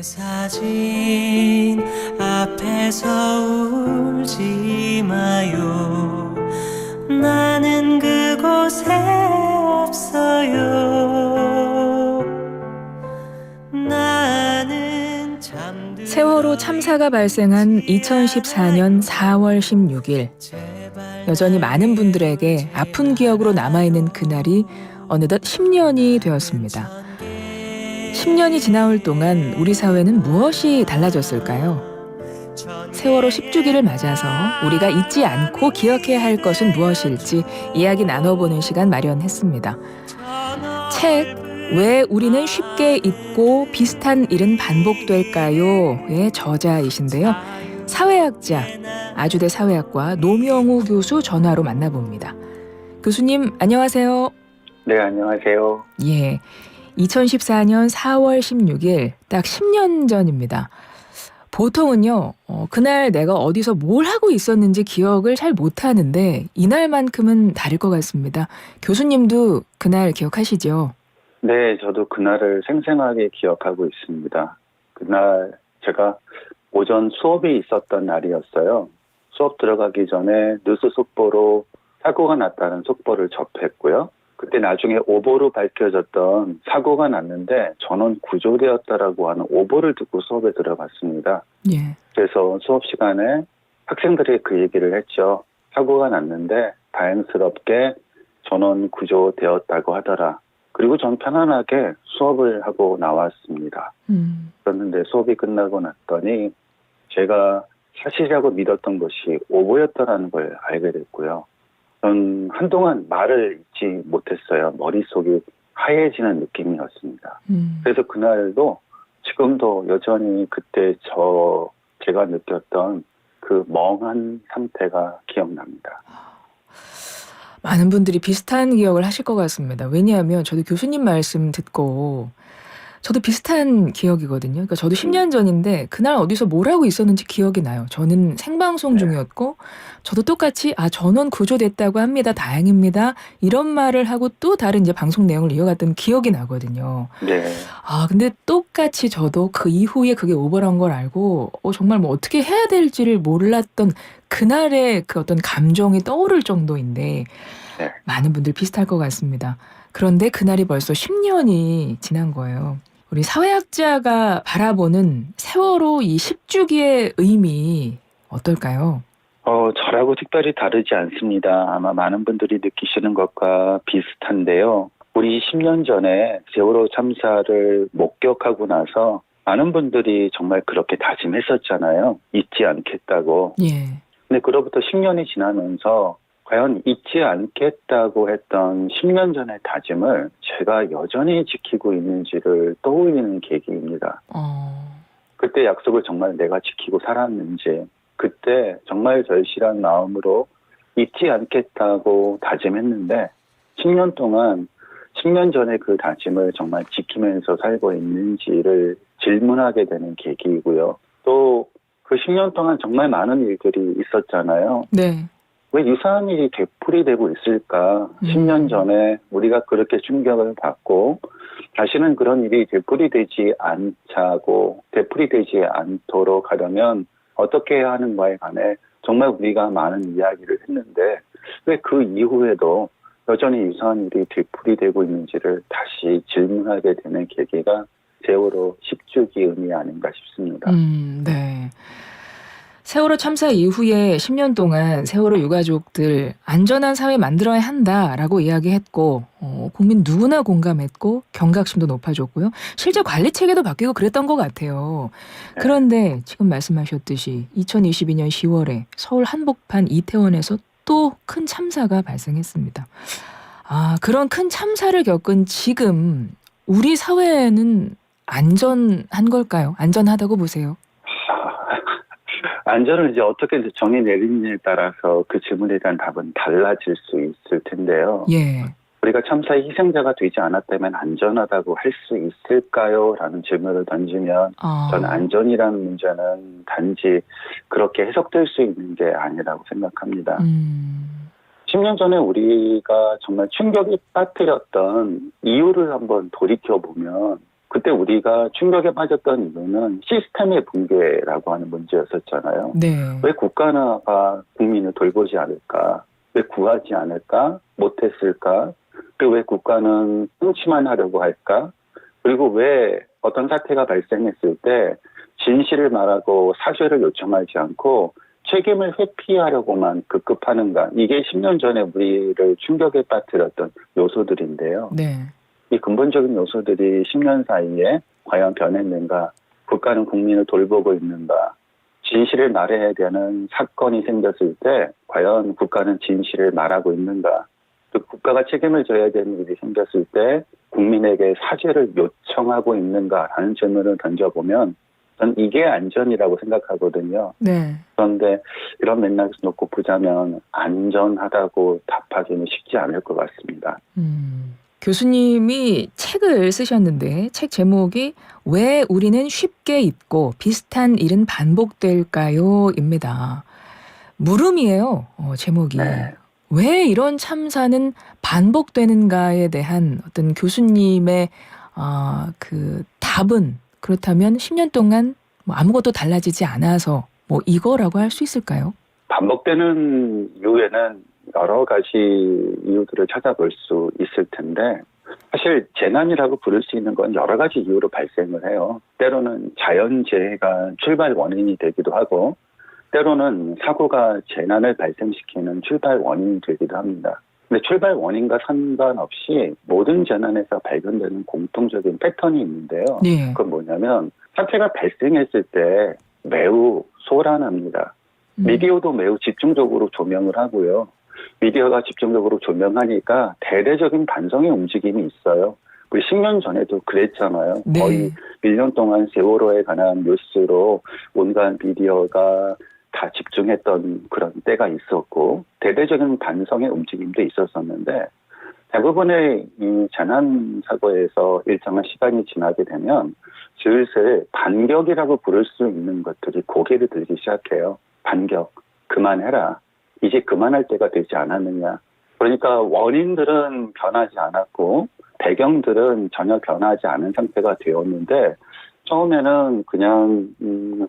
사진 앞에서 울지 마요. 나는 그곳에 없어요. 나는 세월호 참사가 발생한 2014년 4월 16일. 여전히 많은 분들에게 아픈 기억으로 남아있는 그날이 어느덧 10년이 되었습니다. 10년이 지나올 동안 우리 사회는 무엇이 달라졌을까요? 세월호 10주기를 맞아서 우리가 잊지 않고 기억해야 할 것은 무엇일지 이야기 나눠보는 시간 마련했습니다. 책 왜 우리는 쉽게 잊고 비슷한 일은 반복될까요?의 저자이신데요. 사회학자, 아주대 사회학과 노명우 교수 전화로 만나봅니다. 교수님 안녕하세요. 네, 안녕하세요. 예, 2014년 4월 16일 딱 10년 전입니다. 보통은요, 그날 내가 어디서 뭘 하고 있었는지 기억을 잘 못하는데 이날만큼은 다를 것 같습니다. 교수님도 그날 기억하시죠? 네, 저도 그날을 생생하게 기억하고 있습니다. 그날 제가 오전 수업이 있었던 날이었어요. 수업 들어가기 전에 뉴스 속보로 사고가 났다는 속보를 접했고요. 그때 나중에 오보로 밝혀졌던 사고가 났는데 전원 구조되었다라고 하는 오보를 듣고 수업에 들어갔습니다. 예. 그래서 수업 시간에 학생들이 그 얘기를 했죠. 사고가 났는데 다행스럽게 전원 구조되었다고 하더라. 그리고 전 편안하게 수업을 하고 나왔습니다. 그런데 수업이 끝나고 났더니 제가 사실이라고 믿었던 것이 오보였다는 걸 알게 됐고요. 전 한동안 말을 잊지 못했어요. 머릿속이 하얘지는 느낌이었습니다. 그래서 그날도 지금도 여전히 그때 제가 느꼈던 그 멍한 상태가 기억납니다. 많은 분들이 비슷한 기억을 하실 것 같습니다. 왜냐하면 저도 교수님 말씀 듣고 저도 비슷한 기억이거든요. 그러니까 저도 10년 전인데 그날 어디서 뭘 하고 있었는지 기억이 나요. 저는 생방송 중이었고 저도 똑같이 전원 구조됐다고 합니다. 다행입니다. 이런 말을 하고 또 다른 이제 방송 내용을 이어갔던 기억이 나거든요. 네. 근데 똑같이 저도 그 이후에 그게 오버란 걸 알고 정말 뭐 어떻게 해야 될지를 몰랐던 그날의 그 어떤 감정이 떠오를 정도인데 네. 많은 분들 비슷할 것 같습니다. 그런데 그날이 벌써 10년이 지난 거예요. 우리 사회학자가 바라보는 세월호 이 10주기의 의미 어떨까요? 저라고 특별히 다르지 않습니다. 아마 많은 분들이 느끼시는 것과 비슷한데요. 우리 10년 전에 세월호 참사를 목격하고 나서 많은 분들이 정말 그렇게 다짐했었잖아요. 잊지 않겠다고. 예. 근데 그로부터 10년이 지나면서 과연 잊지 않겠다고 했던 10년 전의 다짐을 제가 여전히 지키고 있는지를 떠올리는 계기입니다. 그때 약속을 정말 내가 지키고 살았는지, 그때 정말 절실한 마음으로 잊지 않겠다고 다짐했는데 10년 동안 10년 전에 그 다짐을 정말 지키면서 살고 있는지를 질문하게 되는 계기이고요. 또 그 10년 동안 정말 많은 일들이 있었잖아요. 네. 왜 유사한 일이 되풀이되고 있을까? 10년 전에 우리가 그렇게 충격을 받고 다시는 그런 일이 되풀이되지 않도록 하려면 어떻게 해야 하는가에 관해 정말 우리가 많은 이야기를 했는데 왜 그 이후에도 여전히 유사한 일이 되풀이되고 있는지를 다시 질문하게 되는 계기가 세월호 10주기 의미 아닌가 싶습니다. 네. 세월호 참사 이후에 10년 동안 세월호 유가족들 안전한 사회 만들어야 한다라고 이야기했고 국민 누구나 공감했고 경각심도 높아졌고요. 실제 관리 체계도 바뀌고 그랬던 것 같아요. 그런데 지금 말씀하셨듯이 2022년 10월에 서울 한복판 이태원에서 또 큰 참사가 발생했습니다. 그런 큰 참사를 겪은 지금 우리 사회는 안전한 걸까요? 안전하다고 보세요? 안전을 이제 어떻게 정의 내리느냐에 따라서 그 질문에 대한 답은 달라질 수 있을 텐데요. 예. 우리가 참사의 희생자가 되지 않았다면 안전하다고 할 수 있을까요? 라는 질문을 던지면 저는 안전이라는 문제는 단지 그렇게 해석될 수 있는 게 아니라고 생각합니다. 10년 전에 우리가 정말 충격이 빠뜨렸던 이유를 한번 돌이켜보면 그때 우리가 충격에 빠졌던 이유는 시스템의 붕괴라고 하는 문제였었잖아요. 네. 왜 국가가 국민을 돌보지 않을까? 왜 구하지 않을까? 못했을까? 그리고 왜 국가는 통치만 하려고 할까? 그리고 왜 어떤 사태가 발생했을 때 진실을 말하고 사죄를 요청하지 않고 책임을 회피하려고만 급급하는가? 이게 10년 전에 우리를 충격에 빠뜨렸던 요소들인데요. 네. 이 근본적인 요소들이 10년 사이에 과연 변했는가? 국가는 국민을 돌보고 있는가? 진실을 말해야 되는 사건이 생겼을 때 과연 국가는 진실을 말하고 있는가? 또 국가가 책임을 져야 되는 일이 생겼을 때 국민에게 사죄를 요청하고 있는가라는 질문을 던져보면 전 이게 안전이라고 생각하거든요. 네. 그런데 이런 맥락에서 놓고 보자면 안전하다고 답하기는 쉽지 않을 것 같습니다. 교수님이 책을 쓰셨는데 책 제목이 왜 우리는 쉽게 잊고 비슷한 일은 반복될까요? 입니다. 물음이에요. 제목이. 네. 왜 이런 참사는 반복되는가에 대한 어떤 교수님의 그 답은 그렇다면 10년 동안 뭐 아무것도 달라지지 않아서 뭐 이거라고 할 수 있을까요? 반복되는 이유에는 여러 가지 이유들을 찾아볼 수 있을 텐데 사실 재난이라고 부를 수 있는 건 여러 가지 이유로 발생을 해요. 때로는 자연재해가 출발 원인이 되기도 하고 때로는 사고가 재난을 발생시키는 출발 원인이 되기도 합니다. 근데 출발 원인과 상관없이 모든 재난에서 발견되는 공통적인 패턴이 있는데요. 네. 그건 뭐냐면 사태가 발생했을 때 매우 소란합니다. 미디어도 매우 집중적으로 조명을 하고요. 미디어가 집중적으로 조명하니까 대대적인 반성의 움직임이 있어요. 우리 10년 전에도 그랬잖아요. 네. 거의 1년 동안 세월호에 관한 뉴스로 온갖 미디어가 다 집중했던 그런 때가 있었고 대대적인 반성의 움직임도 있었었는데 대부분의 이 재난 사고에서 일정한 시간이 지나게 되면 슬슬 반격이라고 부를 수 있는 것들이 고개를 들기 시작해요. 반격, 그만해라. 이제 그만할 때가 되지 않았느냐. 그러니까 원인들은 변하지 않았고 배경들은 전혀 변하지 않은 상태가 되었는데 처음에는 그냥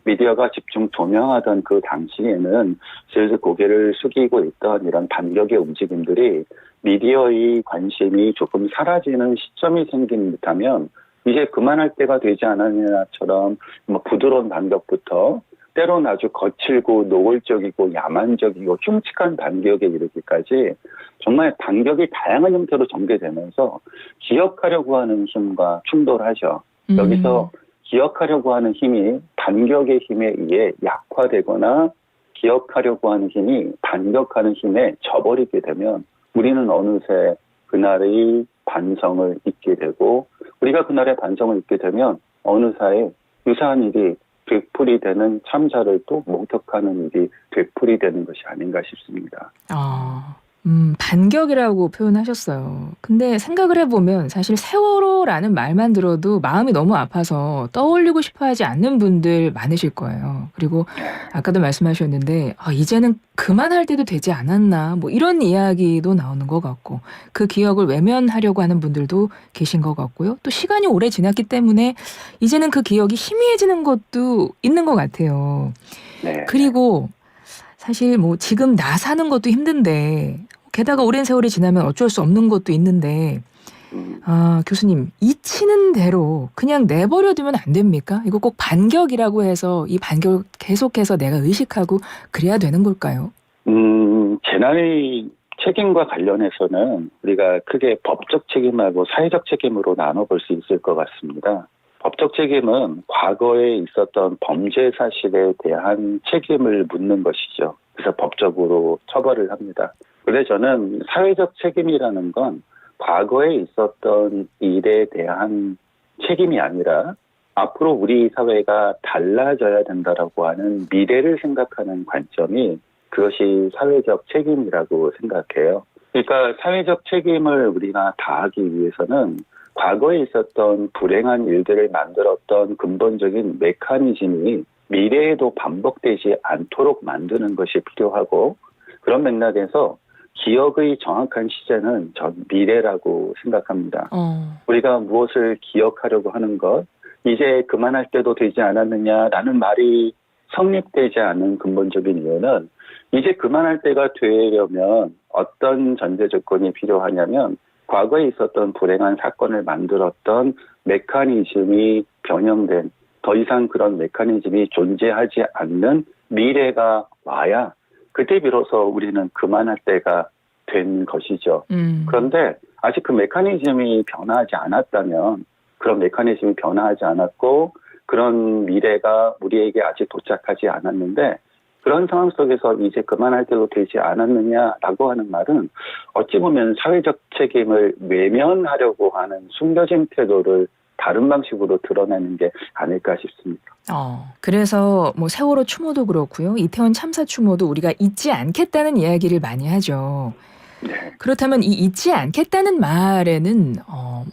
미디어가 집중 조명하던 그 당시에는 슬슬 고개를 숙이고 있던 이런 반격의 움직임들이 미디어의 관심이 조금 사라지는 시점이 생긴 듯하면 이제 그만할 때가 되지 않았냐처럼 뭐 부드러운 반격부터 때로는 아주 거칠고 노골적이고 야만적이고 흉측한 반격에 이르기까지 정말 반격이 다양한 형태로 전개되면서 기억하려고 하는 힘과 충돌하죠. 여기서 기억하려고 하는 힘이 반격의 힘에 의해 약화되거나 기억하려고 하는 힘이 반격하는 힘에 져버리게 되면 우리는 어느새 그날의 반성을 잊게 되고 우리가 그날의 반성을 잊게 되면 어느새 유사한 일이 되풀이되는 참사를 또 목격하는 일이 되풀이되는 것이 아닌가 싶습니다. 반격이라고 표현하셨어요. 근데 생각을 해보면 사실 세월호라는 말만 들어도 마음이 너무 아파서 떠올리고 싶어하지 않는 분들 많으실 거예요. 그리고 아까도 말씀하셨는데 이제는 그만할 때도 되지 않았나 뭐 이런 이야기도 나오는 것 같고 그 기억을 외면하려고 하는 분들도 계신 것 같고요. 또 시간이 오래 지났기 때문에 이제는 그 기억이 희미해지는 것도 있는 것 같아요. 네. 그리고 사실 뭐 지금 나 사는 것도 힘든데 게다가 오랜 세월이 지나면 어쩔 수 없는 것도 있는데 교수님 잊히는 대로 그냥 내버려두면 안 됩니까? 이거 꼭 반격이라고 해서 이 반격을 계속해서 내가 의식하고 그래야 되는 걸까요? 재난의 책임과 관련해서는 우리가 크게 법적 책임하고 사회적 책임으로 나눠볼 수 있을 것 같습니다. 법적 책임은 과거에 있었던 범죄 사실에 대한 책임을 묻는 것이죠. 그래서 법적으로 처벌을 합니다. 그런데 저는 사회적 책임이라는 건 과거에 있었던 일에 대한 책임이 아니라 앞으로 우리 사회가 달라져야 된다라고 하는 미래를 생각하는 관점이 그것이 사회적 책임이라고 생각해요. 그러니까 사회적 책임을 우리가 다하기 위해서는 과거에 있었던 불행한 일들을 만들었던 근본적인 메커니즘이 미래에도 반복되지 않도록 만드는 것이 필요하고 그런 맥락에서 기억의 정확한 시제는 전 미래라고 생각합니다. 우리가 무엇을 기억하려고 하는 것, 이제 그만할 때도 되지 않았느냐라는 말이 성립되지 않는 근본적인 이유는 이제 그만할 때가 되려면 어떤 전제 조건이 필요하냐면 과거에 있었던 불행한 사건을 만들었던 메커니즘이 변형된 더 이상 그런 메커니즘이 존재하지 않는 미래가 와야 그때 비로소 우리는 그만할 때가 된 것이죠. 그런데 아직 그 메커니즘이 변화하지 않았다면 그런 메커니즘이 변화하지 않았고 그런 미래가 우리에게 아직 도착하지 않았는데 그런 상황 속에서 이제 그만할 때도 되지 않았느냐라고 하는 말은 어찌 보면 사회적 책임을 외면하려고 하는 숨겨진 태도를 다른 방식으로 드러내는 게 아닐까 싶습니다. 그래서 뭐 세월호 추모도 그렇고요. 이태원 참사 추모도 우리가 잊지 않겠다는 이야기를 많이 하죠. 네. 그렇다면 이 잊지 않겠다는 말에는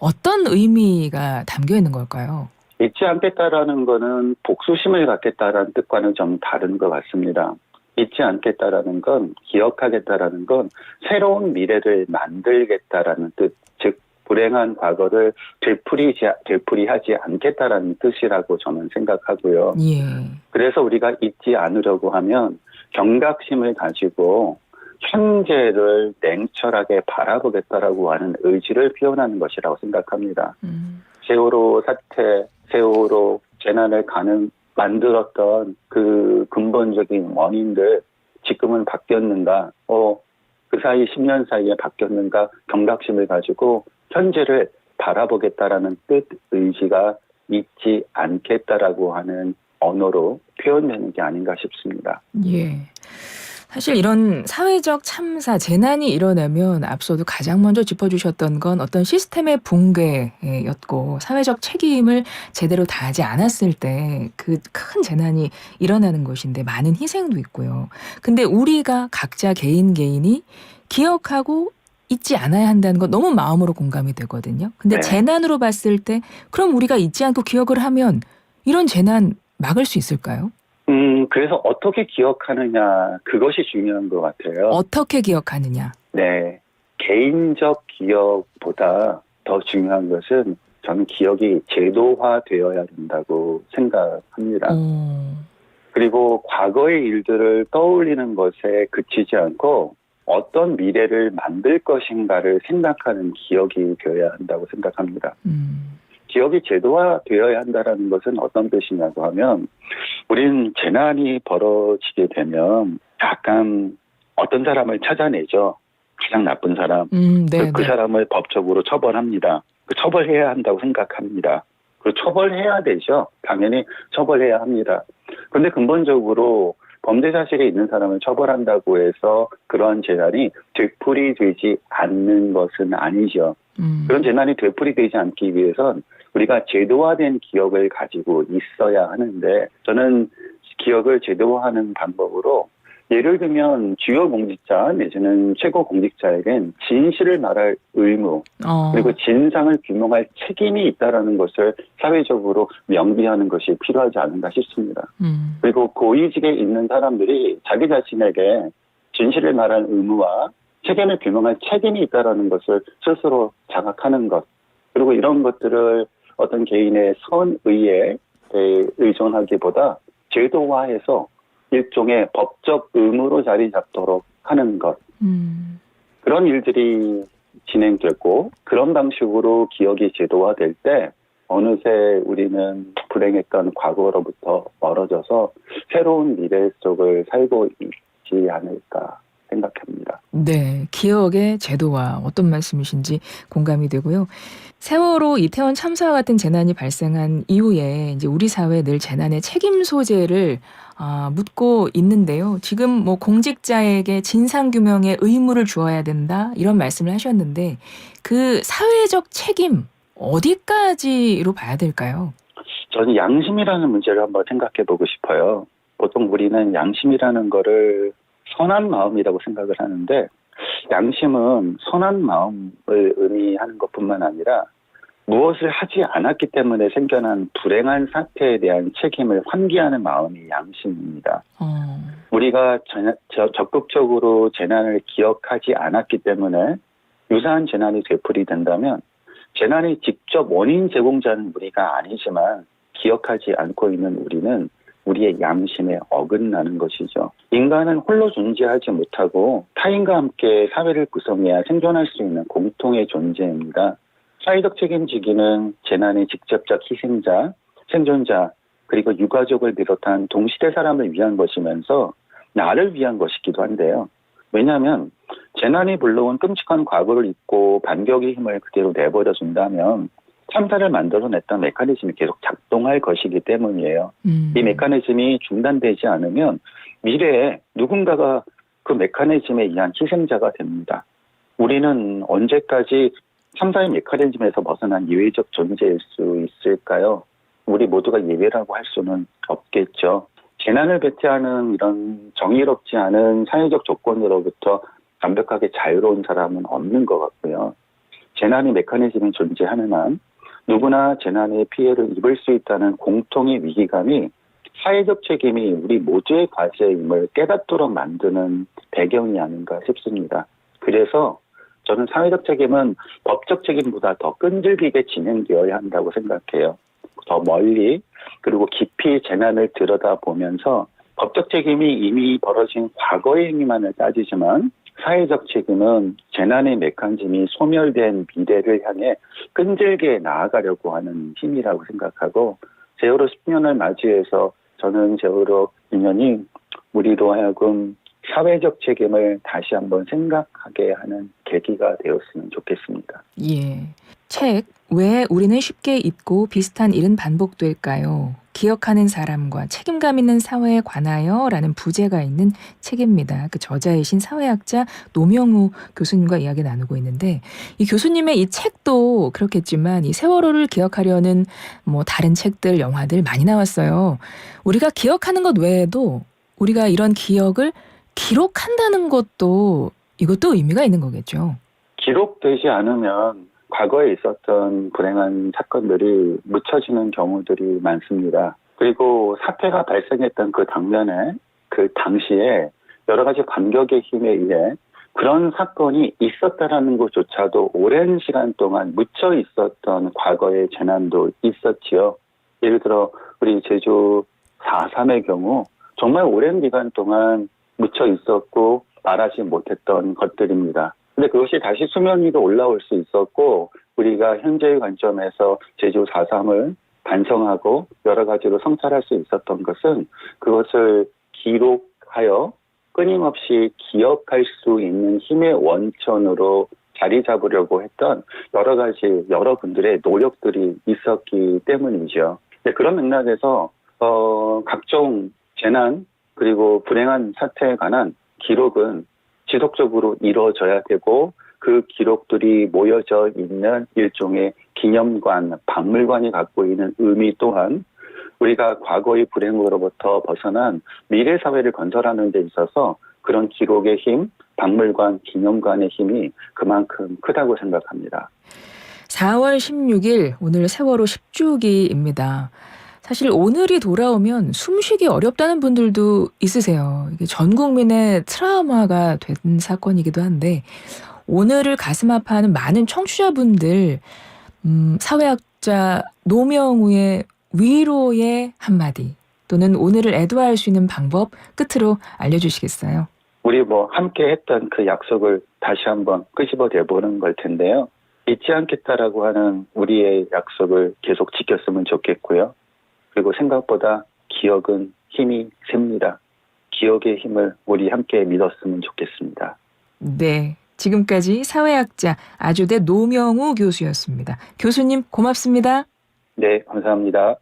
어떤 의미가 담겨 있는 걸까요? 잊지 않겠다라는 거는 복수심을 갖겠다라는 뜻과는 좀 다른 것 같습니다. 잊지 않겠다라는 건, 기억하겠다라는 건 새로운 미래를 만들겠다라는 뜻, 즉 불행한 과거를 되풀이하지 않겠다라는 뜻이라고 저는 생각하고요. 예. 그래서 우리가 잊지 않으려고 하면 경각심을 가지고 현재를 냉철하게 바라보겠다라고 하는 의지를 표현하는 것이라고 생각합니다. 세월호 사태, 세월호 재난을 만들었던 그 근본적인 원인들 지금은 바뀌었는가, 그 사이 10년 사이에 바뀌었는가 경각심을 가지고 현재를 바라보겠다라는 뜻, 의지가 잊지 않겠다라고 하는 언어로 표현되는 게 아닌가 싶습니다. 예. 사실 이런 사회적 참사, 재난이 일어나면 앞서도 가장 먼저 짚어주셨던 건 어떤 시스템의 붕괴였고 사회적 책임을 제대로 다하지 않았을 때 그 큰 재난이 일어나는 것인데 많은 희생도 있고요. 근데 우리가 각자 개인이 기억하고 잊지 않아야 한다는 건 너무 마음으로 공감이 되거든요. 근데 네. 재난으로 봤을 때 그럼 우리가 잊지 않고 기억을 하면 이런 재난 막을 수 있을까요? 그래서 어떻게 기억하느냐, 그것이 중요한 것 같아요. 어떻게 기억하느냐. 네. 개인적 기억보다 더 중요한 것은 저는 기억이 제도화되어야 된다고 생각합니다. 그리고 과거의 일들을 떠올리는 것에 그치지 않고 어떤 미래를 만들 것인가를 생각하는 기억이 되어야 한다고 생각합니다. 기억이 제도화되어야 한다는 것은 어떤 뜻이냐고 하면 우리는 재난이 벌어지게 되면 약간 어떤 사람을 찾아내죠. 가장 나쁜 사람. 그 사람을 법적으로 처벌합니다. 처벌해야 한다고 생각합니다. 그리고 처벌해야 되죠. 당연히 처벌해야 합니다. 그런데 근본적으로 범죄 사실이 있는 사람을 처벌한다고 해서 그러한 재난이 되풀이되지 않는 것은 아니죠. 그런 재난이 되풀이되지 않기 위해선 우리가 제도화된 기억을 가지고 있어야 하는데 저는 기억을 제도화하는 방법으로 예를 들면 주요 공직자 내지는 최고 공직자에겐 진실을 말할 의무 그리고 진상을 규명할 책임이 있다는 것을 사회적으로 명기하는 것이 필요하지 않은가 싶습니다. 그리고 고위직에 있는 사람들이 자기 자신에게 진실을 말할 의무와 책임을 규명할 책임이 있다는 것을 스스로 자각하는 것 그리고 이런 것들을 어떤 개인의 선의에 의존하기보다 제도화해서 일종의 법적 의무로 자리 잡도록 하는 것. 그런 일들이 진행되고 그런 방식으로 기억이 제도화될 때 어느새 우리는 불행했던 과거로부터 멀어져서 새로운 미래 속을 살고 있지 않을까 생각합니다. 네, 기억의 제도화 어떤 말씀이신지 공감이 되고요. 세월호 이태원 참사와 같은 재난이 발생한 이후에 이제 우리 사회 늘 재난의 책임 소재를 묻고 있는데요. 지금 뭐 공직자에게 진상 규명의 의무를 주어야 된다 이런 말씀을 하셨는데 그 사회적 책임 어디까지로 봐야 될까요? 저는 양심이라는 문제를 한번 생각해 보고 싶어요. 보통 우리는 양심이라는 거를 선한 마음이라고 생각을 하는데 양심은 선한 마음을 의미하는 것뿐만 아니라 무엇을 하지 않았기 때문에 생겨난 불행한 사태에 대한 책임을 환기하는 마음이 양심입니다. 우리가 적극적으로 재난을 기억하지 않았기 때문에 유사한 재난이 되풀이된다면 재난의 직접 원인 제공자는 우리가 아니지만 기억하지 않고 있는 우리는 우리의 양심에 어긋나는 것이죠. 인간은 홀로 존재하지 못하고 타인과 함께 사회를 구성해야 생존할 수 있는 공통의 존재입니다. 사회적 책임지기는 재난의 직접적 희생자, 생존자, 그리고 유가족을 비롯한 동시대 사람을 위한 것이면서 나를 위한 것이기도 한데요. 왜냐하면 재난이 불러온 끔찍한 과거를 잊고 반격의 힘을 그대로 내버려 준다면 참사를 만들어냈던 메커니즘이 계속 작동할 것이기 때문이에요. 이 메커니즘이 중단되지 않으면 미래에 누군가가 그 메커니즘에 의한 희생자가 됩니다. 우리는 언제까지 참사의 메커니즘에서 벗어난 예외적 존재일 수 있을까요? 우리 모두가 예외라고 할 수는 없겠죠. 재난을 배제하는 이런 정의롭지 않은 사회적 조건으로부터 완벽하게 자유로운 사람은 없는 것 같고요. 재난의 메커니즘이 존재하는 한 누구나 재난의 피해를 입을 수 있다는 공통의 위기감이 사회적 책임이 우리 모두의 과제임을 깨닫도록 만드는 배경이 아닌가 싶습니다. 그래서 저는 사회적 책임은 법적 책임보다 더 끈질기게 진행되어야 한다고 생각해요. 더 멀리 그리고 깊이 재난을 들여다보면서 법적 책임이 이미 벌어진 과거의 행위만을 따지지만 사회적 책임은 재난의 메커니즘이 소멸된 미래를 향해 끈질게 나아가려고 하는 힘이라고 생각하고 세월호 10년을 맞이해서 저는 세월호 2년이 우리로 하여금 사회적 책임을 다시 한번 생각하게 하는 계기가 되었으면 좋겠습니다. 예. 책 왜 우리는 쉽게 잊고 비슷한 일은 반복될까요? 기억하는 사람과 책임감 있는 사회에 관하여 라는 부제가 있는 책입니다. 그 저자이신 사회학자 노명우 교수님과 이야기 나누고 있는데 이 교수님의 이 책도 그렇겠지만 이 세월호를 기억하려는 뭐 다른 책들, 영화들 많이 나왔어요. 우리가 기억하는 것 외에도 우리가 이런 기억을 기록한다는 것도 이것도 의미가 있는 거겠죠. 기록되지 않으면 과거에 있었던 불행한 사건들이 묻혀지는 경우들이 많습니다. 그리고 사태가 발생했던 그 당면에 그 당시에 여러 가지 반격의 힘에 의해 그런 사건이 있었다라는 것조차도 오랜 시간 동안 묻혀 있었던 과거의 재난도 있었지요. 예를 들어 우리 제주 4.3의 경우 정말 오랜 기간 동안 묻혀 있었고 말하지 못했던 것들입니다. 근데 그것이 다시 수면 위로 올라올 수 있었고 우리가 현재의 관점에서 제주 4.3을 반성하고 여러 가지로 성찰할 수 있었던 것은 그것을 기록하여 끊임없이 기억할 수 있는 힘의 원천으로 자리 잡으려고 했던 여러 가지 여러분들의 노력들이 있었기 때문이죠. 그런 맥락에서 각종 재난 그리고 불행한 사태에 관한 기록은 지속적으로 이루어져야 되고 그 기록들이 모여져 있는 일종의 기념관, 박물관이 갖고 있는 의미 또한 우리가 과거의 불행으로부터 벗어난 미래 사회를 건설하는 데 있어서 그런 기록의 힘, 박물관, 기념관의 힘이 그만큼 크다고 생각합니다. 4월 16일 오늘 세월호 10주기입니다. 사실 오늘이 돌아오면 숨쉬기 어렵다는 분들도 있으세요. 이게 전 국민의 트라우마가 된 사건이기도 한데 오늘을 가슴 아파하는 많은 청취자분들 사회학자 노명우의 위로의 한마디 또는 오늘을 애도할 수 있는 방법 끝으로 알려주시겠어요? 우리 함께 했던 그 약속을 다시 한번 끄집어내보는 걸 텐데요. 잊지 않겠다라고 하는 우리의 약속을 계속 지켰으면 좋겠고요. 그리고 생각보다 기억은 힘이 셉니다. 기억의 힘을 우리 함께 믿었으면 좋겠습니다. 네, 지금까지 사회학자 아주대 노명우 교수였습니다. 교수님 고맙습니다. 네, 감사합니다.